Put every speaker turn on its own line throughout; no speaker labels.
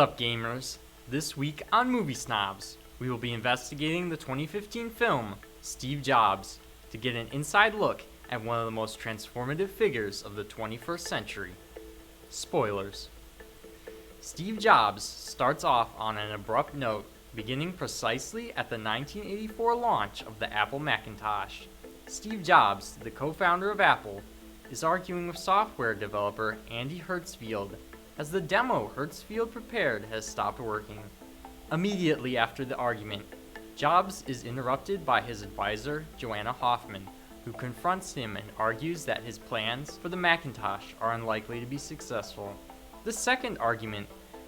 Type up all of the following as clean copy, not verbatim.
up, gamers? This week on Movie Snobs, we will be investigating the 2015 film Steve Jobs to get an inside look at one of the most transformative figures of the 21st century. Spoilers. Steve Jobs starts off on an abrupt note, beginning precisely at the 1984 launch of the Apple Macintosh. Steve Jobs, the co-founder of Apple, is arguing with software developer Andy Hertzfeld as the demo Hertzfeld prepared has stopped working. Immediately after the argument, Jobs is interrupted by his advisor, Joanna Hoffman, who confronts him and argues that his plans for the Macintosh are unlikely to be successful. The second argument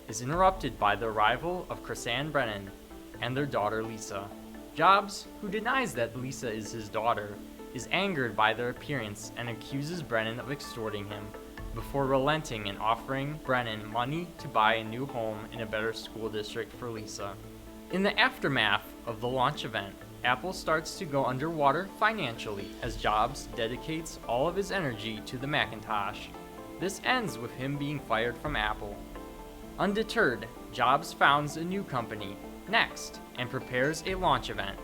is interrupted by the arrival of Chrisanne Brennan and their daughter Lisa. Jobs, who denies that Lisa is his daughter, is angered by their appearance and accuses Brennan of extorting him, before relenting and offering Brennan money to buy a new home in a better school district for Lisa. In the aftermath of the launch event, Apple starts to go underwater financially as Jobs dedicates all of his energy to the Macintosh. This ends with him being fired from Apple. Undeterred, Jobs founds a new company, Next, and prepares a launch event.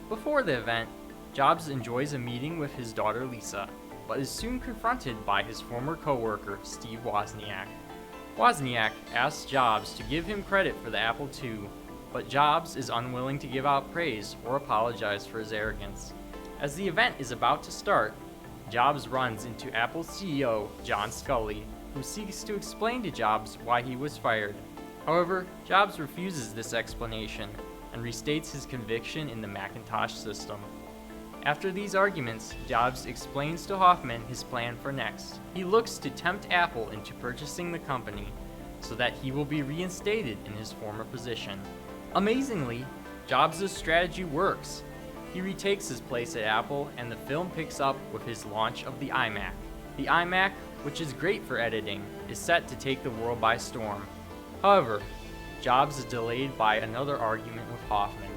Before the event, Jobs enjoys a meeting with his daughter Lisa, but is soon confronted by his former co-worker Steve Wozniak. Wozniak asks Jobs to give him credit for the Apple II, but Jobs is unwilling to give out praise or apologize for his arrogance. As the event is about to start, Jobs runs into Apple CEO John Sculley, who seeks to explain to Jobs why he was fired. However, Jobs refuses this explanation and restates his conviction in the Macintosh system. After these arguments, Jobs explains to Hoffman his plan for Next. He looks to tempt Apple into purchasing the company so that he will be reinstated in his former position. Amazingly, Jobs' strategy works. He retakes his place at Apple, and the film picks up with his launch of the iMac. The iMac, which is great for editing, is set to take the world by storm. However, Jobs is delayed by another argument with Hoffman.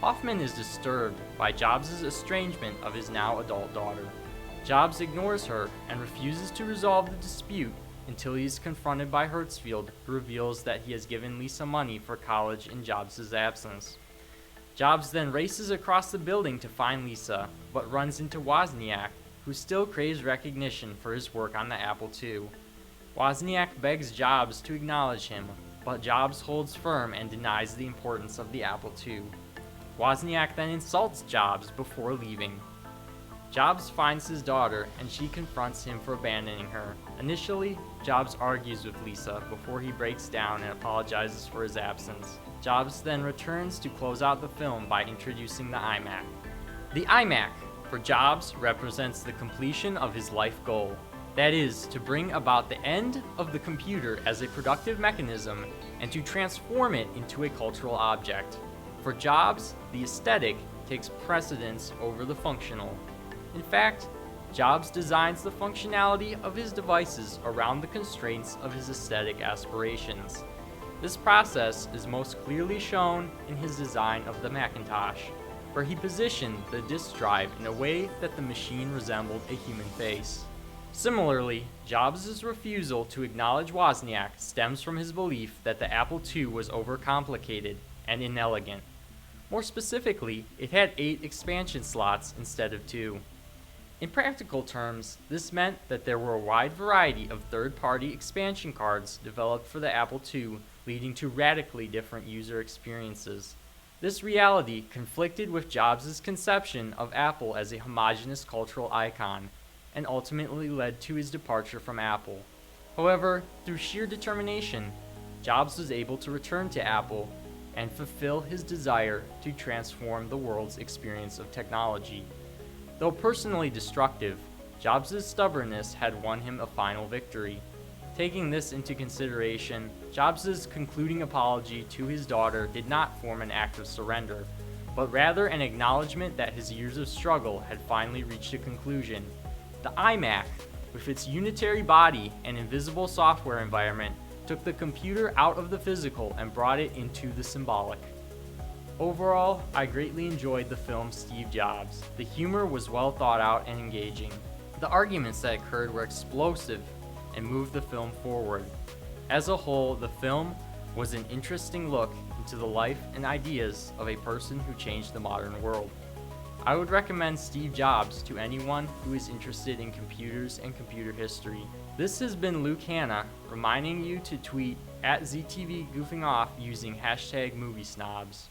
Hoffman is disturbed by Jobs' estrangement of his now adult daughter. Jobs ignores her and refuses to resolve the dispute until he is confronted by Hertzfeld, who reveals that he has given Lisa money for college in Jobs' absence. Jobs then races across the building to find Lisa, but runs into Wozniak, who still craves recognition for his work on the Apple II. Wozniak begs Jobs to acknowledge him, but Jobs holds firm and denies the importance of the Apple II. Wozniak then insults Jobs before leaving. Jobs finds his daughter, and she confronts him for abandoning her. Initially, Jobs argues with Lisa before he breaks down and apologizes for his absence. Jobs then returns to close out the film by introducing the iMac. The iMac, for Jobs, represents the completion of his life goal. That is, to bring about the end of the computer as a productive mechanism and to transform it into a cultural object. For Jobs, the aesthetic takes precedence over the functional. In fact, Jobs designs the functionality of his devices around the constraints of his aesthetic aspirations. This process is most clearly shown in his design of the Macintosh, where he positioned the disk drive in a way that the machine resembled a human face. Similarly, Jobs' refusal to acknowledge Wozniak stems from his belief that the Apple II was overcomplicated and inelegant. More specifically, it had 8 expansion slots instead of 2. In practical terms, this meant that there were a wide variety of third-party expansion cards developed for the Apple II, leading to radically different user experiences. This reality conflicted with Jobs' conception of Apple as a homogeneous cultural icon, and ultimately led to his departure from Apple. However, through sheer determination, Jobs was able to return to Apple and fulfill his desire to transform the world's experience of technology. Though personally destructive, Jobs' stubbornness had won him a final victory. Taking this into consideration, Jobs' concluding apology to his daughter did not form an act of surrender, but rather an acknowledgement that his years of struggle had finally reached a conclusion. The iMac, with its unitary body and invisible software environment, took the computer out of the physical and brought it into the symbolic. Overall, I greatly enjoyed the film Steve Jobs. The humor was well thought out and engaging. The arguments that occurred were explosive and moved the film forward. As a whole, the film, was an interesting look into the life and ideas of a person who changed the modern world. I would recommend Steve Jobs to anyone who is interested in computers and computer history. This has been Luke Hanna, reminding you to tweet at ZTV Goofing Off using hashtag Movie Snobs.